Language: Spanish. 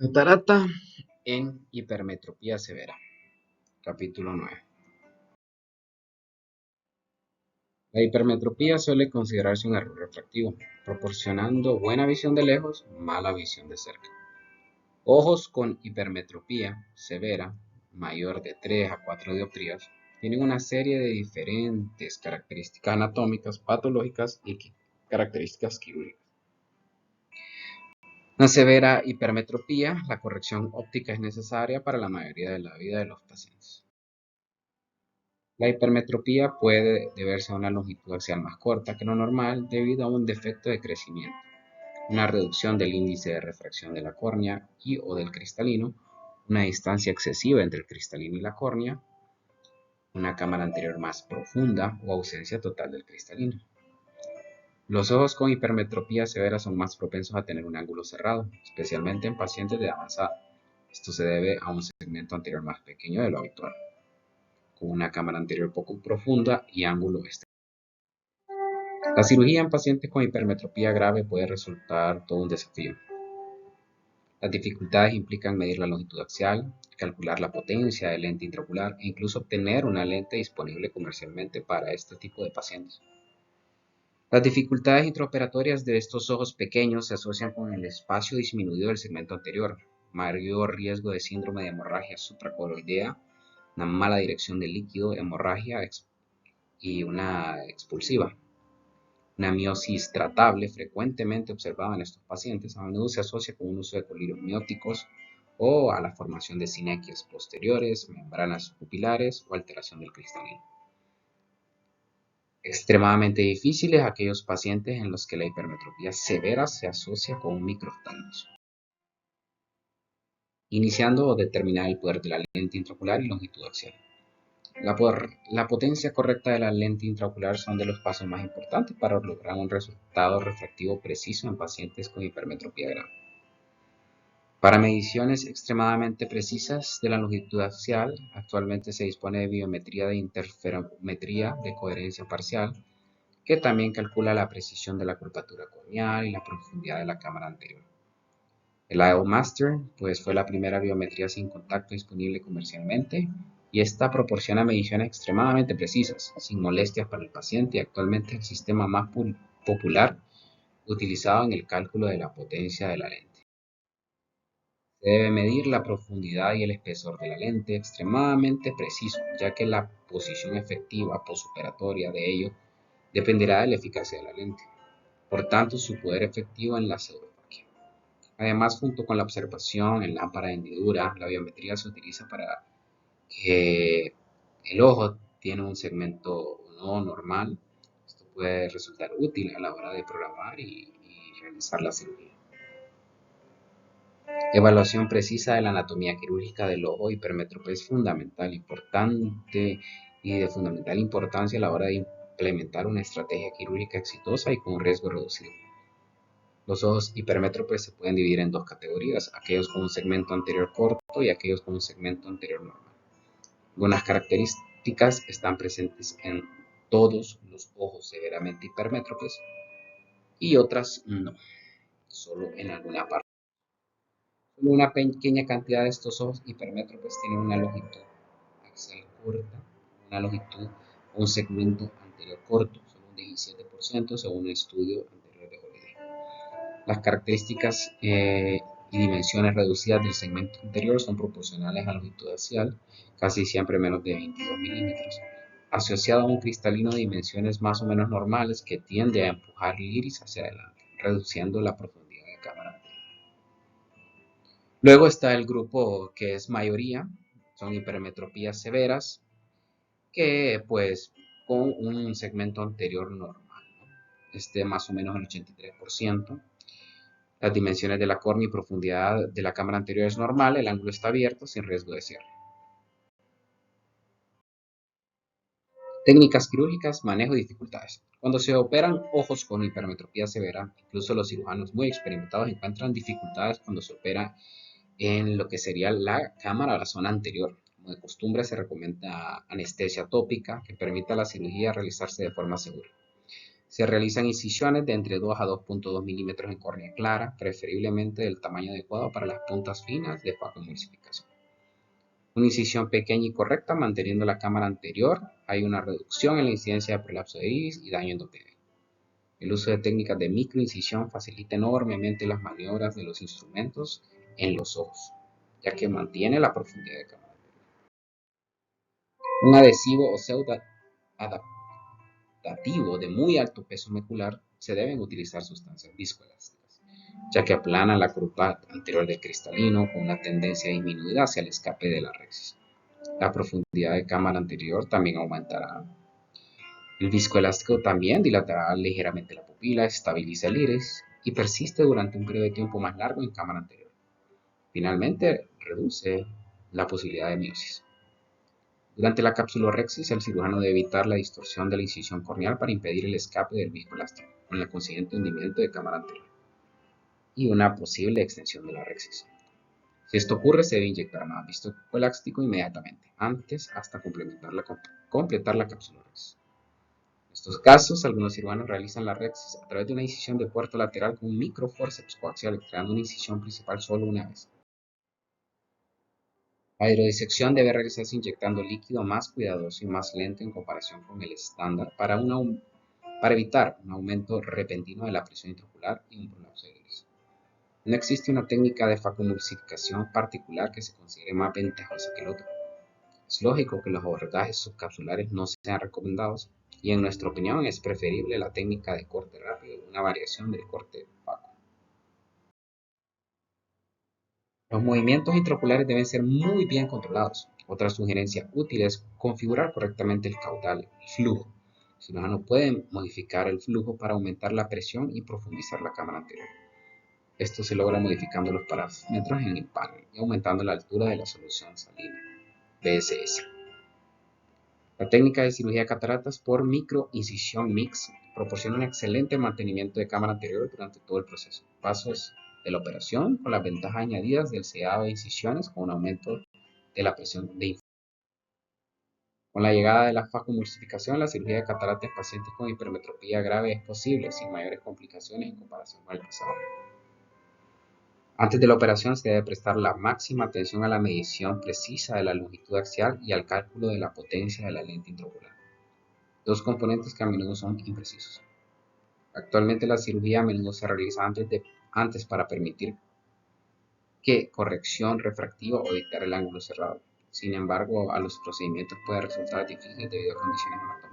Catarata en hipermetropía severa. Capítulo 9. La hipermetropía suele considerarse un error refractivo, proporcionando buena visión de lejos, mala visión de cerca. Ojos con hipermetropía severa, mayor de 3 a 4 dioptrías, tienen una serie de diferentes características anatómicas, patológicas y características quirúrgicas. En severa hipermetropía, la corrección óptica es necesaria para la mayoría de la vida de los pacientes. La hipermetropía puede deberse a una longitud axial más corta que lo normal debido a un defecto de crecimiento, una reducción del índice de refracción de la córnea y o del cristalino, una distancia excesiva entre el cristalino y la córnea, una cámara anterior más profunda o ausencia total del cristalino. Los ojos con hipermetropía severa son más propensos a tener un ángulo cerrado, especialmente en pacientes de edad avanzada. Esto se debe a un segmento anterior más pequeño de lo habitual, con una cámara anterior poco profunda y ángulo externo. La cirugía en pacientes con hipermetropía grave puede resultar todo un desafío. Las dificultades implican medir la longitud axial, calcular la potencia de lente intraocular e incluso obtener una lente disponible comercialmente para este tipo de pacientes. Las dificultades intraoperatorias de estos ojos pequeños se asocian con el espacio disminuido del segmento anterior, mayor riesgo de síndrome de hemorragia supracoroidea, una mala dirección del líquido, hemorragia y una expulsiva. Una miosis tratable frecuentemente observada en estos pacientes a menudo se asocia con un uso de colirios mióticos o a la formación de sinequias posteriores, membranas pupilares o alteración del cristalino. Extremadamente difíciles aquellos pacientes en los que la hipermetropía severa se asocia con un microoftalmos. Iniciando o determinar el poder de la lente intraocular y longitud axial. La potencia correcta de la lente intraocular son de los pasos más importantes para lograr un resultado refractivo preciso en pacientes con hipermetropía grave. Para mediciones extremadamente precisas de la longitud axial, actualmente se dispone de biometría de interferometría de coherencia parcial, que también calcula la precisión de la curvatura corneal y la profundidad de la cámara anterior. El IO Master pues, fue la primera biometría sin contacto disponible comercialmente y esta proporciona mediciones extremadamente precisas, sin molestias para el paciente y actualmente el sistema más popular utilizado en el cálculo de la potencia de la lente. Se debe medir la profundidad y el espesor de la lente extremadamente preciso, ya que la posición efectiva postoperatoria de ello dependerá de la eficacia de la lente, por tanto su poder efectivo en la pseudopaquia. Además, junto con la observación en lámpara de hendidura, la biometría se utiliza para que el ojo tiene un segmento no normal. Esto puede resultar útil a la hora de programar y realizar la cirugía. Evaluación precisa de la anatomía quirúrgica del ojo hipermétrope es fundamental, importante y de fundamental importancia a la hora de implementar una estrategia quirúrgica exitosa y con un riesgo reducido. Los ojos hipermétropes se pueden dividir en dos categorías, aquellos con un segmento anterior corto y aquellos con un segmento anterior normal. Algunas características están presentes en todos los ojos severamente hipermétropes y otras no, solo en alguna parte. Solo una pequeña cantidad de estos ojos hipermétropes tienen una longitud axial corta, una longitud o un segmento anterior corto, solo un 17% según un estudio anterior de Holiday. Las características y dimensiones reducidas del segmento anterior son proporcionales a la longitud axial, casi siempre menos de 22 milímetros, asociado a un cristalino de dimensiones más o menos normales que tiende a empujar el iris hacia adelante, reduciendo la profundidad de cámara. Luego está el grupo que es mayoría, son hipermetropías severas, que pues con un segmento anterior normal, ¿no? Más o menos el 83%. Las dimensiones de la córnea y profundidad de la cámara anterior es normal, el ángulo está abierto sin riesgo de cierre. Técnicas quirúrgicas, manejo y dificultades. Cuando se operan ojos con hipermetropía severa, incluso los cirujanos muy experimentados encuentran dificultades cuando se opera en lo que sería la cámara o la zona anterior. Como de costumbre se recomienda anestesia tópica que permita a la cirugía realizarse de forma segura. Se realizan incisiones de entre 2 a 2.2 milímetros en córnea clara, preferiblemente del tamaño adecuado para las puntas finas de facoemulsificación. Una incisión pequeña y correcta manteniendo la cámara anterior, hay una reducción en la incidencia de prolapso de iris y daño endotelio. El uso de técnicas de microincisión facilita enormemente las maniobras de los instrumentos en los ojos, ya que mantiene la profundidad de cámara. Un adhesivo o pseudo adaptativo de muy alto peso macular se deben utilizar sustancias viscoelásticas, ya que aplanan la curva anterior del cristalino con una tendencia disminuida hacia el escape de la rexis. La profundidad de cámara anterior también aumentará. El viscoelástico también dilatará ligeramente la pupila, estabiliza el iris y persiste durante un periodo de tiempo más largo en cámara anterior. Finalmente, reduce la posibilidad de miosis. Durante la capsulorhexis, el cirujano debe evitar la distorsión de la incisión corneal para impedir el escape del viscoelástico, con el consiguiente hundimiento de cámara anterior y una posible extensión de la rexis. Si esto ocurre, se debe inyectar más viscoelástico inmediatamente, antes hasta completar la capsulorhexis. En estos casos, algunos cirujanos realizan la rexis a través de una incisión de puerto lateral con un microforceps coaxial, creando una incisión principal solo una vez. La hidrodisección debe realizarse inyectando líquido más cuidadoso y más lento en comparación con el estándar para evitar un aumento repentino de la presión intraocular y un prolapso de iris. No existe una técnica de facoemulsificación particular que se considere más ventajosa que el otro. Es lógico que los abordajes subcapsulares no sean recomendados y en nuestra opinión es preferible la técnica de corte rápido, una variación del corte faco. Los movimientos intraoculares deben ser muy bien controlados. Otra sugerencia útil es configurar correctamente el caudal, el flujo. El cirujano puede modificar el flujo para aumentar la presión y profundizar la cámara anterior. Esto se logra modificando los parámetros en el panel y aumentando la altura de la solución salina, BSS. La técnica de cirugía de cataratas por microincisión mix proporciona un excelente mantenimiento de cámara anterior durante todo el proceso. Pasos de la operación con las ventajas añadidas del sellado de incisiones con un aumento de la presión de infiltración. Con la llegada de la facoemulsificación, la cirugía de cataratas en pacientes con hipermetropía grave es posible sin mayores complicaciones en comparación con el pasado. Antes de la operación se debe prestar la máxima atención a la medición precisa de la longitud axial y al cálculo de la potencia de la lente intraocular, dos componentes que a menudo son imprecisos. Actualmente la cirugía a menudo se realiza antes para permitir que corrección refractiva o dictar el ángulo cerrado. Sin embargo, a los procedimientos puede resultar difícil debido a condiciones anatómicas.